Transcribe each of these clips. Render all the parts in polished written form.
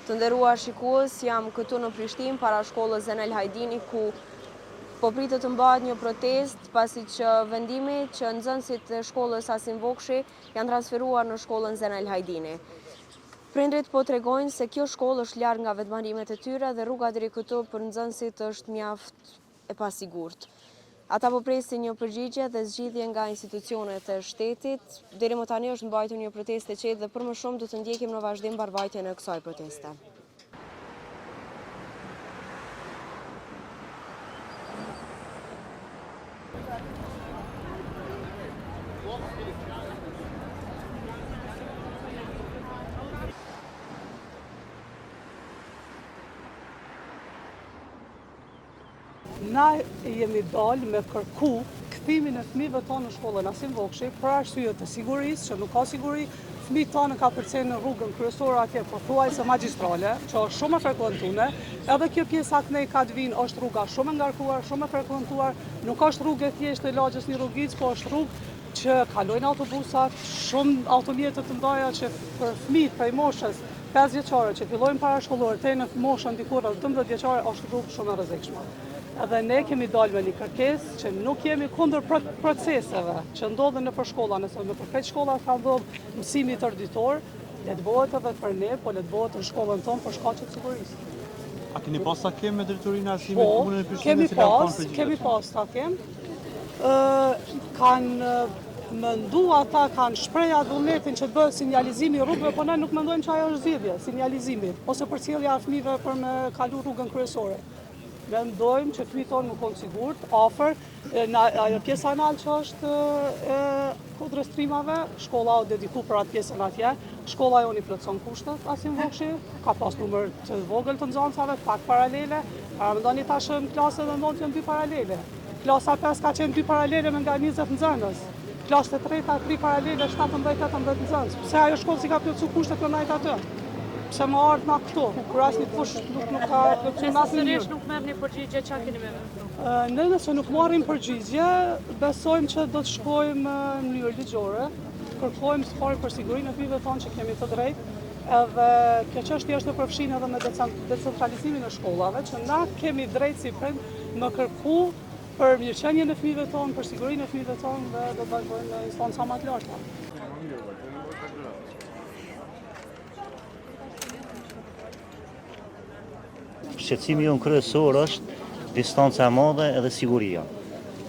Të nderuar shikues, jam këtu në Prishtinë para shkollës Zenel Hajdini ku po pritet të mbahet një protestë pasi që vendimi që nxënësit e shkollës Asim Vokshi janë transferuar në shkollën Zenel Hajdini. Prindrit po tregojnë se kjo shkollë është larg nga vetëmarrëmet e tyre dhe rruga deri këtu për nxënësit është mjaft e pasigurt. Ata po presin një përgjigje dhe zgjidhje nga institucionet e shtetit. Deri më tani është mbajtur një protestë e qetë dhe për më shumë do të ndjekim në vazhdim mbarvajtjen e kësaj proteste. Na jemi dalë me kërku kthimin e fëmijëve tonë në shkollën Asim Vokshi për arsye të sigurisë, që nuk ka siguri. Fëmijët tonë ka përcjellë në rrugën kryesore atje pothuajse magjistrale, që është shumë e frekuentuar. Edhe kjo pjesë aknej ka të vinë është rruga shumë e ngarkuar, shumë e frekuentuar, nuk është rrugë e thjeshtë e lagjës një rrugic, po është rrugë që kalojnë autobusat, shumë automjete të mëdha që për fëmijët prej moshës 5 vjeçare që fillojnë parashkollor deri në moshën diku rreth 12 vjeçare është rrugë shumë e rrezikshme. Edhe ne kemi dalë me një kërkesë që nuk jemi kundër proceseve që ndodhen nëpër shkolla, nëse nëpër këtë shkolla ka ndodhur mësimi tërditor, le të bëhet edhe për ne, po le të bëhet në shkollën tonë për shkaqe të sigurisë. A keni pas takim me drejtorinë e arsimit të komunën e Prishtinës? Kemi pas takim. Kanë mendu ata, kanë shprehja vullnetin që të bëhet sinjalizimi i rrugëve, po ne nuk mendojmë që ajo është zgjidhje, sinjalizimi, ose përcjellja e fëmijëve për me kalu rrugën kryesore. Mendojmë që fëmijët tonë nuk kanë sigurt, afër, ajo pjesa anal që është kodrës trimave, shkolla o dediku për atë pjesën atje, shkolla joni plotson kushtet, Asim Vokshi, ka pas numër të vogël të nxënësave, pak paralele, mendoni tash në klasë dhe ndonë që në 2 paralele. Klasa 5 ka qenë 2 paralele me nga 20 nxënës. Klasë e 3 3 paralele, 17-18 nxënës. Pse ajo shkollë si ka plotsu kushtet për najt atë? Pse më ardhë nga këto, kur asnjë kush nuk ka plotësuar asnjë. Sërish nuk merr një përgjigje, çfarë keni me vepru? Ne nëse nuk marrim përgjigje, besojmë që do të shkojmë në mënyrë ligjore, kërkojmë së pari për sigurinë e fëmijëve tonë që kemi të drejtë, edhe kjo çështje është e përfshirë edhe me decentralizimin e shkollave, që na kemi drejtë si prind më kërku për mirëqenien e fëmijëve tonë, për sigurinë e fëmijëve tonë dhe do të vazhdojmë në instanca më të larta. Shqetësimi jonë kryesor është distanca e madhe edhe siguria.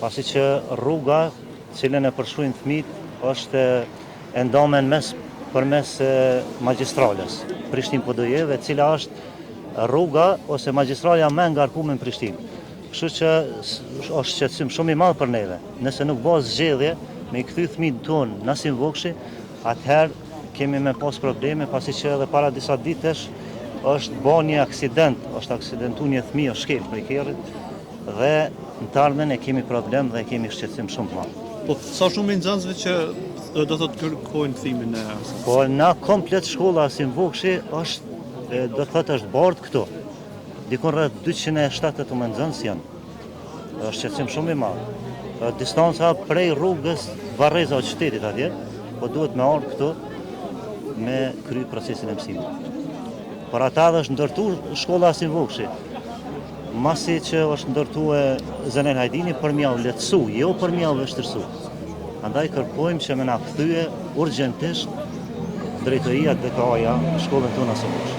Pasi që rruga cilën e përshkruajnë fëmijët është e ndamen përmes magjistrales Prishtinë PDJ-ve, e cila është rruga ose magjistrala më e ngarkuar në Prishtinë. Kështu që është shqetësim shumë i madh për neve. Nëse nuk bëhet zgjedhje me i kthy fëmijët tonë në Asim Vokshi, atëherë kemi me pas probleme, pasi që edhe para disa ditësh është bërë një aksident, është aksidentuar një fëmijë shkel prej kerrit dhe në të ardhmen e kemi problem dhe kemi shqetësim shumë të madh. Po sa shumë nxënësve që do të thotë kërkojnë kthimin e Asim? Po na komplet shkolla Asim Vokshi është, do të thotë është bardh këtu. Dikon rreth 270 nxënës janë. Është shqetësim shumë i madh. Distanca prej rrugës Varreza o qytetit atje, po duhet me ardhur këtu me kry procesin e mësimit. Por ata dhe është ndërtuar shkolla Asim Vokshi, masi që është ndërtuar Zenel Hajdini për mja u lehtësu, jo për mja u vështirësu. Andaj kërkojmë që me na kthye urgjentisht drejtoria DK-ja shkollën tonë Asim Vokshi.